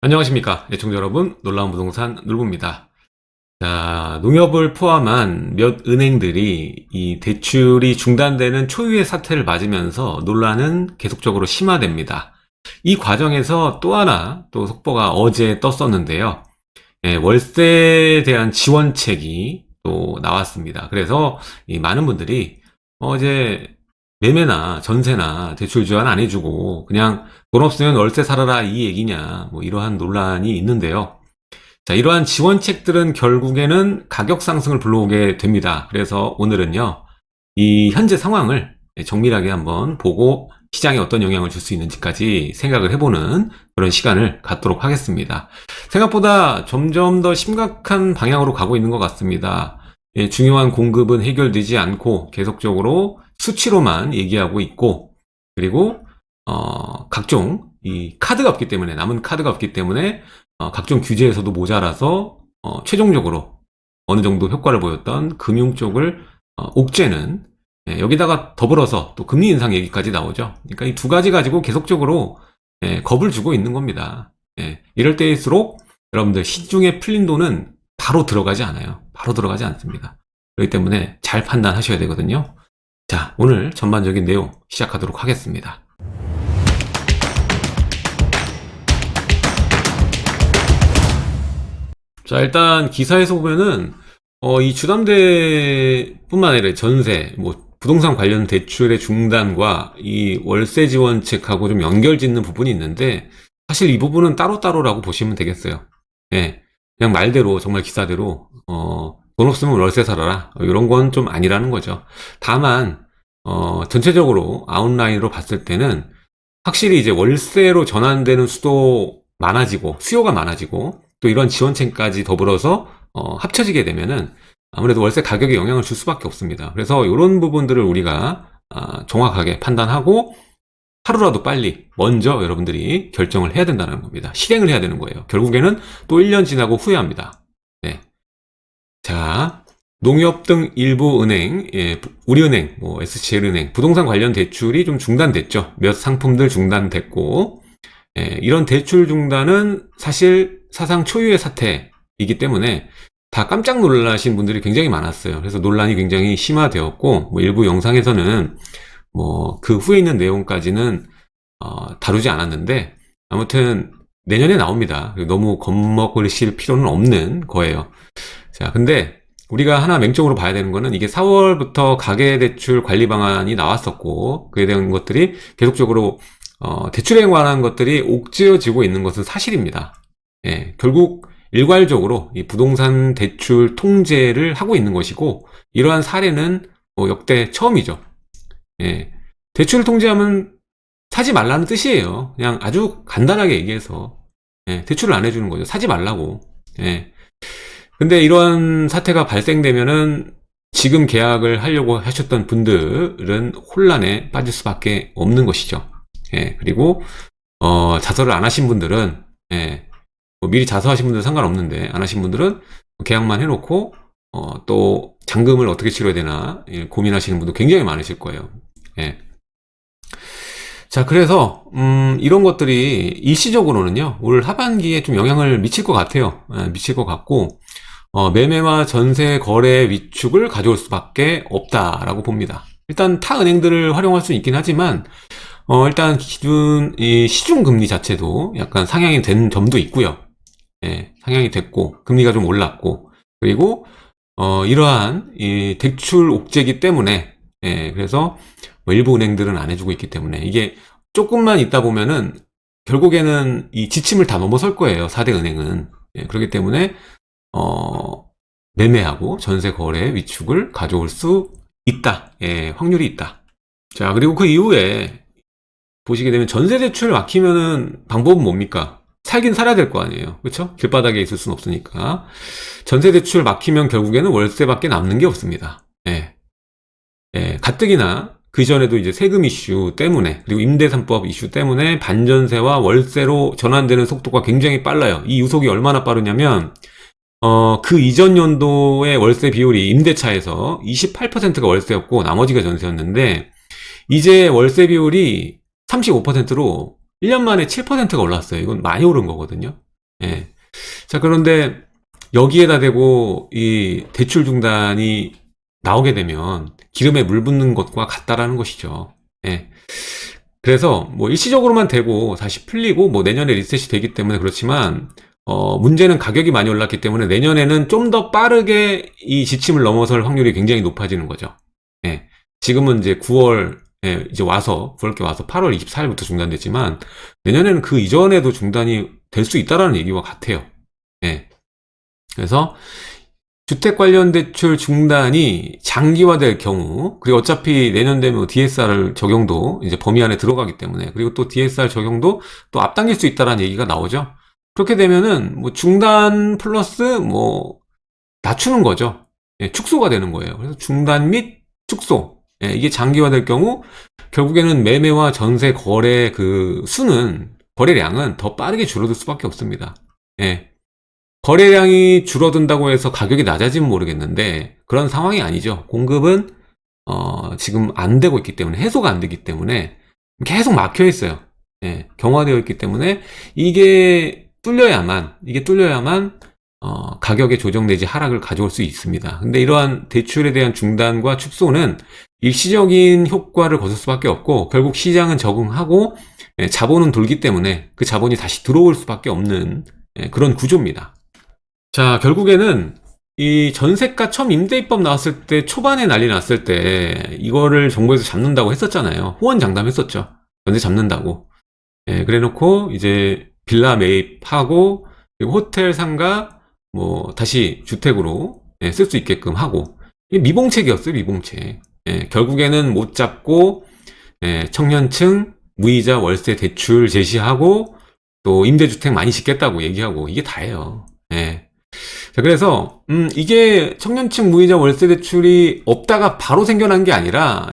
안녕하십니까 애청자 여러분, 놀라운 부동산 놀부입니다. 자, 농협을 포함한 몇 은행들이 이 대출이 중단되는 초유의 사태를 맞으면서 논란은 계속적으로 심화됩니다. 이 과정에서 또 하나 또 속보가 어제 떴었는데요. 월세에 대한 지원책이 또 나왔습니다. 그래서 이 많은 분들이 어제 매매나 전세나 대출 지원 안 해주고 그냥 돈 없으면 월세 살아라 이 얘기냐, 뭐 이러한 논란이 있는데요. 자, 이러한 지원책들은 결국에는 가격 상승을 불러오게 됩니다. 그래서 오늘은요, 이 현재 상황을 정밀하게 한번 보고 시장에 어떤 영향을 줄 수 있는지까지 생각을 해보는 그런 시간을 갖도록 하겠습니다. 생각보다 점점 더 심각한 방향으로 가고 있는 것 같습니다. 중요한 공급은 해결되지 않고 계속적으로 수치로만 얘기하고 있고, 그리고 각종 이 카드가 없기 때문에, 남은 카드가 없기 때문에 각종 규제에서도 모자라서 최종적으로 어느 정도 효과를 보였던 금융 쪽을 옥죄는, 여기다가 더불어서 또 금리 인상 얘기까지 나오죠. 그러니까 이 두 가지 가지고 계속적으로 겁을 주고 있는 겁니다. 이럴 때일수록 여러분들 시중에 풀린 돈은 바로 들어가지 않아요. 바로 들어가지 않습니다. 그렇기 때문에 잘 판단하셔야 되거든요. 자, 오늘 전반적인 내용 시작하도록 하겠습니다. 자, 일단 기사에서 보면은 이 주담대 뿐만 아니라 전세, 뭐 부동산 관련 대출의 중단과 이 월세 지원책하고 좀 연결짓는 부분이 있는데, 사실 이 부분은 따로따로라고 보시면 되겠어요. 그냥 말대로, 정말 기사대로 돈 없으면 월세 살아라, 이런 건 좀 아니라는 거죠. 다만 전체적으로 아웃라인으로 봤을 때는 확실히 이제 월세로 전환되는 수도 많아지고 수요가 많아지고 또 이런 지원책까지 더불어서 합쳐지게 되면은 아무래도 월세 가격에 영향을 줄 수밖에 없습니다. 그래서 이런 부분들을 우리가 정확하게 판단하고 하루라도 빨리 먼저 여러분들이 결정을 해야 된다는 겁니다. 실행을 해야 되는 거예요. 결국에는 또 1년 지나고 후회합니다. 네. 자, 농협 등 일부 은행, 우리은행, 뭐 SCL은행, 부동산 관련 대출이 좀 중단됐죠. 몇 상품들 중단됐고, 이런 대출 중단은 사실 사상 초유의 사태이기 때문에 다 깜짝 놀라신 분들이 굉장히 많았어요. 그래서 논란이 굉장히 심화되었고, 뭐 일부 영상에서는 뭐 그 후에 있는 내용까지는 다루지 않았는데, 아무튼 내년에 나옵니다. 너무 겁먹으실 필요는 없는 거예요. 자, 근데 우리가 하나 맹점으로 봐야 되는 거는, 이게 4월부터 가계대출 관리 방안이 나왔었고 그에 대한 것들이 계속적으로 대출에 관한 것들이 옥죄어지고 있는 것은 사실입니다. 결국 일괄적으로 이 부동산 대출 통제를 하고 있는 것이고, 이러한 사례는 역대 처음이죠. 대출 통제하면 사지 말라는 뜻이에요. 그냥 아주 간단하게 얘기해서 대출을 안 해주는 거죠. 사지 말라고. 근데 이런 사태가 발생되면은 지금 계약을 하려고 하셨던 분들은 혼란에 빠질 수밖에 없는 것이죠. 그리고 자서를 안 하신 분들은, 뭐 미리 자서하신 분들은 상관없는데 안 하신 분들은 계약만 해놓고 또 잔금을 어떻게 치러야 되나 고민하시는 분도 굉장히 많으실 거예요. 자, 그래서 이런 것들이 일시적으로는요 올 하반기에 좀 영향을 미칠 것 같아요. 미칠 것 같고, 매매와 전세 거래 위축을 가져올 수밖에 없다라고 봅니다. 일단 타 은행들을 활용할 수 있긴 하지만 일단 기준 이 시중 금리 자체도 약간 상향이 된 점도 있고요. 상향이 됐고 금리가 좀 올랐고, 그리고 이러한 이 대출 옥죄기 때문에, 그래서 뭐 일부 은행들은 안 해주고 있기 때문에 이게 조금만 있다 보면은 결국에는 이 지침을 다 넘어설 거예요. 4대 은행은. 그렇기 때문에 매매하고 전세 거래 위축을 가져올 수 있다. 확률이 있다. 자, 그리고 그 이후에 보시게 되면 전세 대출 막히면은 방법은 뭡니까? 살긴 살아야 될 거 아니에요. 그렇죠? 길바닥에 있을 수는 없으니까. 전세 대출 막히면 결국에는 월세밖에 남는 게 없습니다. 가뜩이나 그 전에도 이제 세금 이슈 때문에, 그리고 임대3법 이슈 때문에 반전세와 월세로 전환되는 속도가 굉장히 빨라요. 이 유속이 얼마나 빠르냐면 그 이전 연도의 월세 비율이 임대차에서 28%가 월세였고 나머지가 전세였는데, 이제 월세 비율이 35%로 1년 만에 7%가 올랐어요. 이건 많이 오른 거거든요. 예. 자, 그런데 여기에다 대고 이 대출 중단이 나오게 되면 기름에 물 붓는 것과 같다라는 것이죠. 예. 그래서 뭐 일시적으로만 되고 다시 풀리고 뭐 내년에 리셋이 되기 때문에 그렇지만 문제는 가격이 많이 올랐기 때문에 내년에는 좀 더 빠르게 이 지침을 넘어설 확률이 굉장히 높아지는 거죠. 예. 지금은 이제 9월 이제 와서 9월께 와서 8월 24일부터 중단됐지만 내년에는 그 이전에도 중단이 될 수 있다라는 얘기와 같아요. 예. 그래서 주택 관련 대출 중단이 장기화될 경우, 그리고 어차피 내년 되면 DSR 적용도 이제 범위 안에 들어가기 때문에, 그리고 또 DSR 적용도 또 앞당길 수 있다라는 얘기가 나오죠. 그렇게 되면은 뭐 중단 플러스 뭐 낮추는 거죠. 예, 축소가 되는 거예요. 그래서 중단 및 축소. 예, 이게 장기화될 경우 결국에는 매매와 전세 거래 그 수는, 거래량은 더 빠르게 줄어들 수밖에 없습니다. 예. 거래량이 줄어든다고 해서 가격이 낮아지면 모르겠는데 그런 상황이 아니죠. 공급은 지금 안 되고 있기 때문에, 해소가 안 되기 때문에 계속 막혀 있어요. 예, 경화되어 있기 때문에 이게 뚫려야만 가격의 조정 내지 하락을 가져올 수 있습니다. 근데 이러한 대출에 대한 중단과 축소는 일시적인 효과를 거둘 수밖에 없고, 결국 시장은 적응하고 자본은 돌기 때문에 그 자본이 다시 들어올 수밖에 없는 그런 구조입니다. 자, 결국에는 이 전세가 처음 임대입법 나왔을 때, 초반에 난리 났을 때 이거를 정부에서 잡는다고 했었잖아요. 호언장담했었죠. 전세 잡는다고. 그래 놓고 이제 빌라 매입하고, 그리고 호텔 상가 뭐 다시 주택으로 쓸 수 있게끔 하고, 이게 미봉책이었어요. 미봉책. 결국에는 못 잡고 청년층 무이자 월세 대출 제시하고, 또 임대주택 많이 짓겠다고 얘기하고, 이게 다예요. 자, 그래서 이게 청년층 무이자 월세 대출이 없다가 바로 생겨난 게 아니라,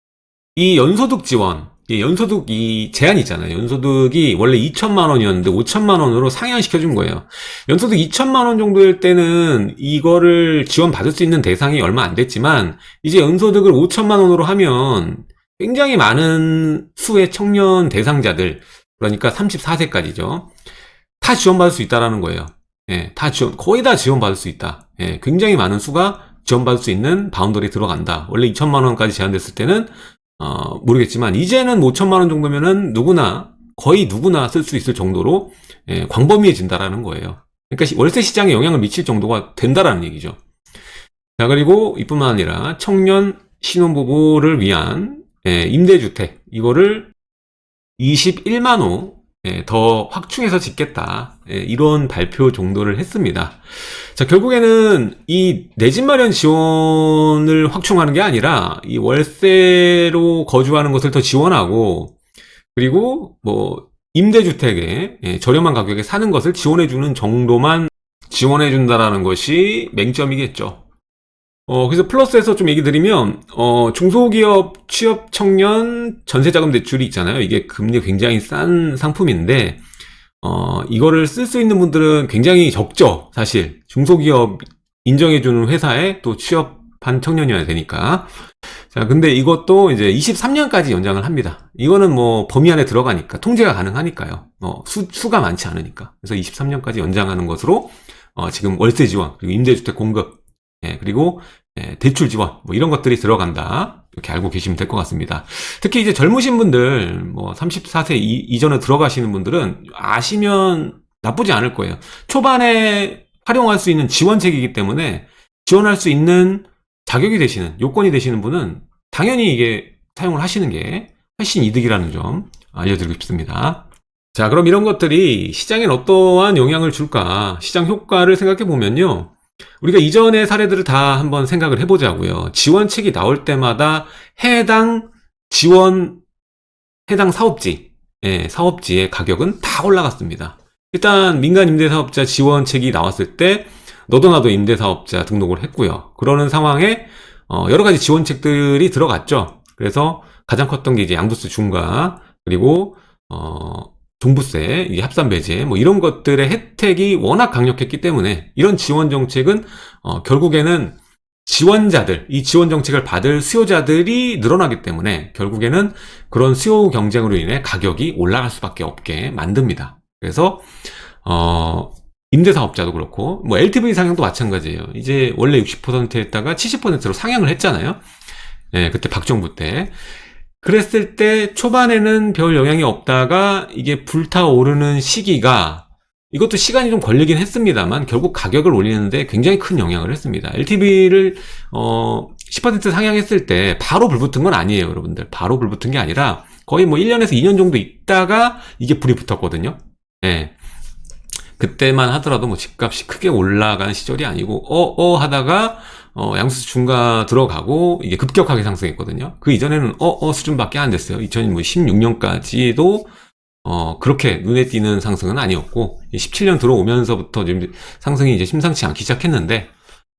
이 연소득 지원, 이 연소득 이 제한이 있잖아요. 연소득이 원래 2천만 원이었는데 5천만 원으로 상향시켜 준 거예요. 연소득 2천만 원 정도일 때는 이거를 지원받을 수 있는 대상이 얼마 안 됐지만, 이제 연소득을 5천만 원으로 하면 굉장히 많은 수의 청년 대상자들, 그러니까 34세까지죠. 다 지원받을 수 있다라는 거예요. 거의 다 지원받을 수 있다. 굉장히 많은 수가 지원받을 수 있는 바운더리에 들어간다. 원래 2천만 원까지 제한됐을 때는 모르겠지만, 이제는 5천만 원 정도면은 거의 누구나 쓸 수 있을 정도로 광범위해진다라는 거예요. 그러니까 월세 시장에 영향을 미칠 정도가 된다라는 얘기죠. 자, 그리고 이뿐만 아니라 청년 신혼부부를 위한 임대주택, 이거를 21만 호 더 확충해서 짓겠다. 이런 발표 정도를 했습니다. 자, 결국에는 이 내 집 마련 지원을 확충하는 게 아니라, 이 월세로 거주하는 것을 더 지원하고, 그리고 뭐 임대주택에 저렴한 가격에 사는 것을 지원해주는 정도만 지원해준다라는 것이 맹점이겠죠. 그래서 플러스에서 좀 얘기 드리면, 중소기업 취업 청년 전세자금 대출이 있잖아요. 이게 금리 굉장히 싼 상품인데, 이거를 쓸 수 있는 분들은 굉장히 적죠, 사실. 중소기업 인정해주는 회사에 또 취업한 청년이어야 되니까. 자, 근데 이것도 이제 23년까지 연장을 합니다. 이거는 뭐 범위 안에 들어가니까, 통제가 가능하니까요. 수가 많지 않으니까. 그래서 23년까지 연장하는 것으로, 지금 월세 지원, 그리고 임대주택 공급, 그리고 대출 지원, 뭐 이런 것들이 들어간다, 이렇게 알고 계시면 될 것 같습니다. 특히 이제 젊으신 분들, 뭐 34세 이전에 들어가시는 분들은 아시면 나쁘지 않을 거예요. 초반에 활용할 수 있는 지원책이기 때문에, 지원할 수 있는 자격이 되시는, 요건이 되시는 분은 당연히 이게 사용을 하시는 게 훨씬 이득이라는 점 알려드리고 싶습니다. 자, 그럼 이런 것들이 시장에 어떠한 영향을 줄까, 시장 효과를 생각해 보면요, 우리가 이전의 사례들을 다 한번 생각을 해보자고요. 지원책이 나올 때마다 해당 사업지의 가격은 다 올라갔습니다. 일단 민간 임대사업자 지원책이 나왔을 때 너도 나도 임대사업자 등록을 했고요. 그러는 상황에 여러 가지 지원책들이 들어갔죠. 그래서 가장 컸던 게 이제 양도세 중과, 그리고 종부세, 합산 배제, 뭐 이런 것들의 혜택이 워낙 강력했기 때문에, 이런 지원 정책은 결국에는 이 지원 정책을 받을 수요자들이 늘어나기 때문에 결국에는 그런 수요 경쟁으로 인해 가격이 올라갈 수밖에 없게 만듭니다. 그래서 임대사업자도 그렇고, 뭐 LTV 상향도 마찬가지예요. 이제 원래 60%였다가 70%로 상향을 했잖아요. 예, 그때 박정부 때. 그랬을 때 초반에는 별 영향이 없다가 이게 불타오르는 시기가, 이것도 시간이 좀 걸리긴 했습니다만 결국 가격을 올리는데 굉장히 큰 영향을 했습니다. LTV를 10% 상향했을 때 바로 불붙은 건 아니에요, 여러분들. 바로 불붙은 게 아니라 거의 뭐 1년에서 2년 정도 있다가 이게 불이 붙었거든요. 예. 그때만 하더라도 뭐 집값이 크게 올라간 시절이 아니고 하다가 양수수 중과 들어가고 이게 급격하게 상승했거든요. 그 이전에는 수준밖에 안 됐어요. 2016년까지도 그렇게 눈에 띄는 상승은 아니었고 17년 들어오면서부터 지금 상승이 이제 심상치 않기 시작했는데,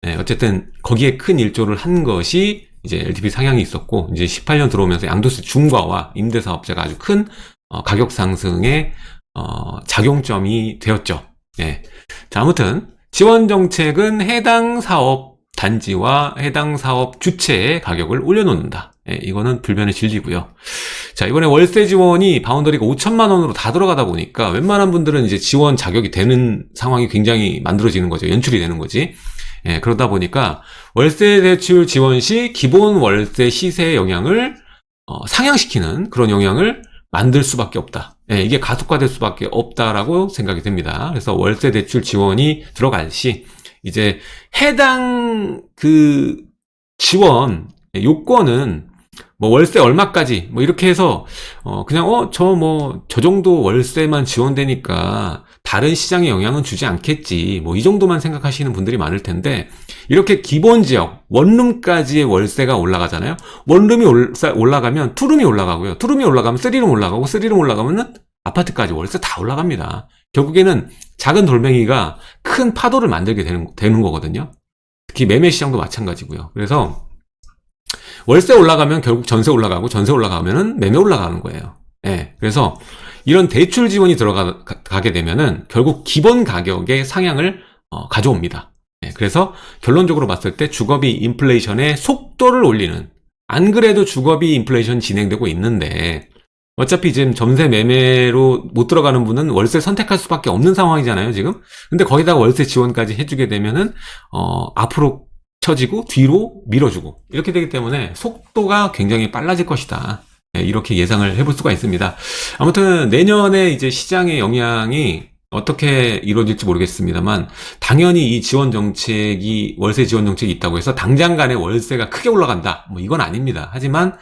네, 어쨌든 거기에 큰 일조를 한 것이 이제 LTV 상향이 있었고, 이제 18년 들어오면서 양도세 중과와 임대사업자가 아주 큰 가격 상승의 작용점이 되었죠. 예. 자, 아무튼 지원 정책은 해당 사업 단지와 해당 사업 주체의 가격을 올려놓는다. 예, 이거는 불변의 진리고요. 자, 이번에 월세 지원이 바운더리가 5천만 원으로 다 들어가다 보니까 웬만한 분들은 이제 지원 자격이 되는 상황이 굉장히 만들어지는 거죠. 연출이 되는 거지. 예, 그러다 보니까 월세 대출 지원 시 기본 월세 시세의 영향을 상향시키는 그런 영향을 만들 수밖에 없다. 예, 이게 가속화될 수밖에 없다라고 생각이 됩니다. 그래서 월세 대출 지원이 들어갈 시 이제 해당 그 지원 요건은 뭐 월세 얼마까지 뭐 이렇게 해서 그냥 저 정도 월세만 지원되니까 다른 시장에 영향은 주지 않겠지 뭐 이 정도만 생각하시는 분들이 많을 텐데, 이렇게 기본 지역 원룸까지의 월세가 올라가잖아요. 원룸이 올라가면 투룸이 올라가고요. 투룸이 올라가면 쓰리룸 올라가고, 쓰리룸 올라가면은 아파트까지 월세 다 올라갑니다. 결국에는 작은 돌멩이가 큰 파도를 만들게 되는 거거든요. 특히 매매 시장도 마찬가지고요. 그래서 월세 올라가면 결국 전세 올라가고, 전세 올라가면은 매매 올라가는 거예요. 예. 그래서 이런 대출 지원이 들어가게 되면은 결국 기본 가격의 상향을 가져옵니다. 예. 그래서 결론적으로 봤을 때 주거비 인플레이션의 속도를 올리는, 안 그래도 주거비 인플레이션 진행되고 있는데 어차피 지금 전세 매매로 못 들어가는 분은 월세 선택할 수밖에 없는 상황이잖아요, 지금. 근데 거기다가 월세 지원까지 해주게 되면은 앞으로 쳐지고 뒤로 밀어주고 이렇게 되기 때문에 속도가 굉장히 빨라질 것이다. 네, 이렇게 예상을 해볼 수가 있습니다. 아무튼 내년에 이제 시장의 영향이 어떻게 이루어질지 모르겠습니다만, 당연히 이 지원 정책이, 월세 지원 정책이 있다고 해서 당장간에 월세가 크게 올라간다, 뭐 이건 아닙니다. 하지만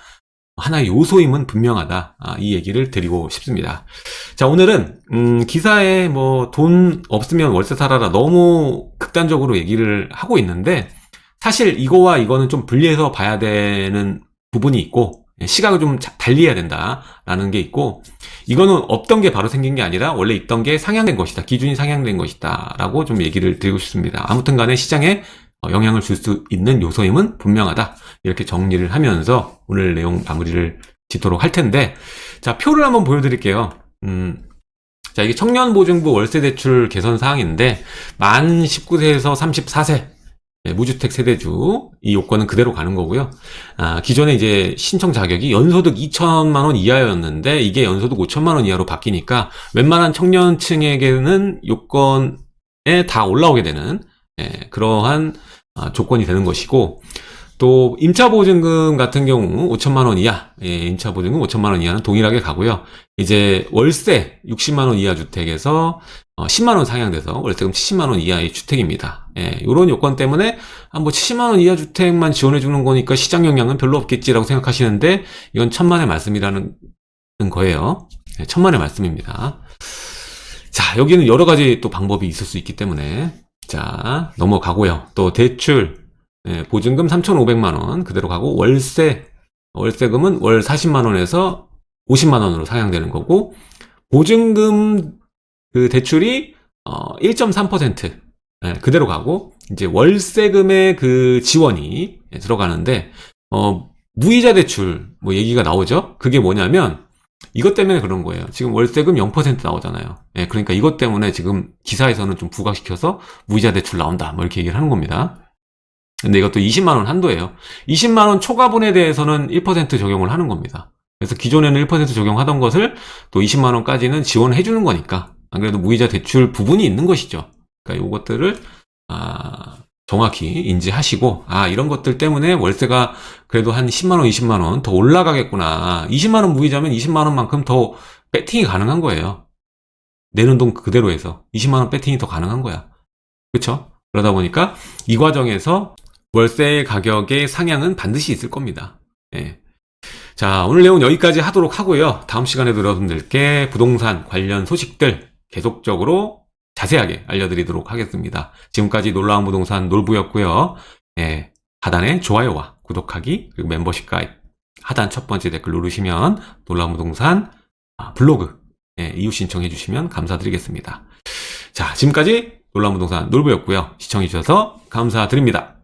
하나의 요소임은 분명하다. 이 얘기를 드리고 싶습니다. 자, 오늘은 기사에 뭐 돈 없으면 월세 살아라 너무 극단적으로 얘기를 하고 있는데, 사실 이거와 이거는 좀 분리해서 봐야 되는 부분이 있고, 시각을 좀 달리해야 된다라는 게 있고, 이거는 없던 게 바로 생긴 게 아니라 원래 있던 게 상향된 것이다, 기준이 상향된 것이다 라고 좀 얘기를 드리고 싶습니다. 아무튼 간에 시장에 영향을 줄 수 있는 요소임은 분명하다, 이렇게 정리를 하면서 오늘 내용 마무리를 짓도록 할 텐데, 자, 표를 한번 보여드릴게요. 자, 이게 청년보증부 월세대출 개선 사항인데, 만 19세에서 34세 무주택 세대주, 이 요건은 그대로 가는 거고요. 기존에 이제 신청 자격이 연소득 2천만 원 이하였는데 이게 연소득 5천만 원 이하로 바뀌니까 웬만한 청년층에게는 요건에 다 올라오게 되는 그러한 조건이 되는 것이고, 또 임차보증금 같은 경우 5천만 원 이하, 임차보증금 5천만 원 이하는 동일하게 가고요. 이제 월세 60만 원 이하 주택에서 10만 원 상향돼서 월세금 70만 원 이하의 주택입니다. 이런 요건 때문에 뭐 70만 원 이하 주택만 지원해 주는 거니까 시장 영향은 별로 없겠지라고 생각하시는데, 이건 천만의 말씀이라는 거예요. 천만의 말씀입니다. 자, 여기는 여러 가지 또 방법이 있을 수 있기 때문에, 자, 넘어가고요. 또 대출 보증금 3,500만 원 그대로 가고, 월세금은 월 40만 원에서 50만 원으로 상향되는 거고, 보증금 그 대출이 1.3% 그대로 가고, 이제 월세금의 그 지원이 들어가는데, 무이자 대출 뭐 얘기가 나오죠. 그게 뭐냐면 이것 때문에 그런 거예요. 지금 월세금 0% 나오잖아요. 그러니까 이것 때문에 지금 기사에서는 좀 부각시켜서 무이자 대출 나온다, 뭐 이렇게 얘기를 하는 겁니다. 근데 이것도 20만 원 한도예요. 20만 원 초과분에 대해서는 1% 적용을 하는 겁니다. 그래서 기존에는 1% 적용하던 것을 또 20만 원까지는 지원해 주는 거니까, 안 그래도 무이자 대출 부분이 있는 것이죠. 그러니까 요것들을 정확히 인지하시고, 이런 것들 때문에 월세가 그래도 한 10만원, 20만원 더 올라가겠구나. 20만원 무이자면 20만원만큼 더 배팅이 가능한 거예요. 내는 돈 그대로 해서 20만원 배팅이 더 가능한 거야. 그쵸? 그러다 보니까 이 과정에서 월세 가격의 상향은 반드시 있을 겁니다. 예. 자, 오늘 내용 여기까지 하도록 하고요. 다음 시간에도 여러분들께 부동산 관련 소식들 계속적으로 자세하게 알려드리도록 하겠습니다. 지금까지 놀라운 부동산 놀부였고요. 예, 하단에 좋아요와 구독하기, 그리고 멤버십 가입 하단 첫 번째 댓글 누르시면 놀라운 부동산 블로그 이웃 신청해 주시면 감사드리겠습니다. 자, 지금까지 놀라운 부동산 놀부였고요. 시청해 주셔서 감사드립니다.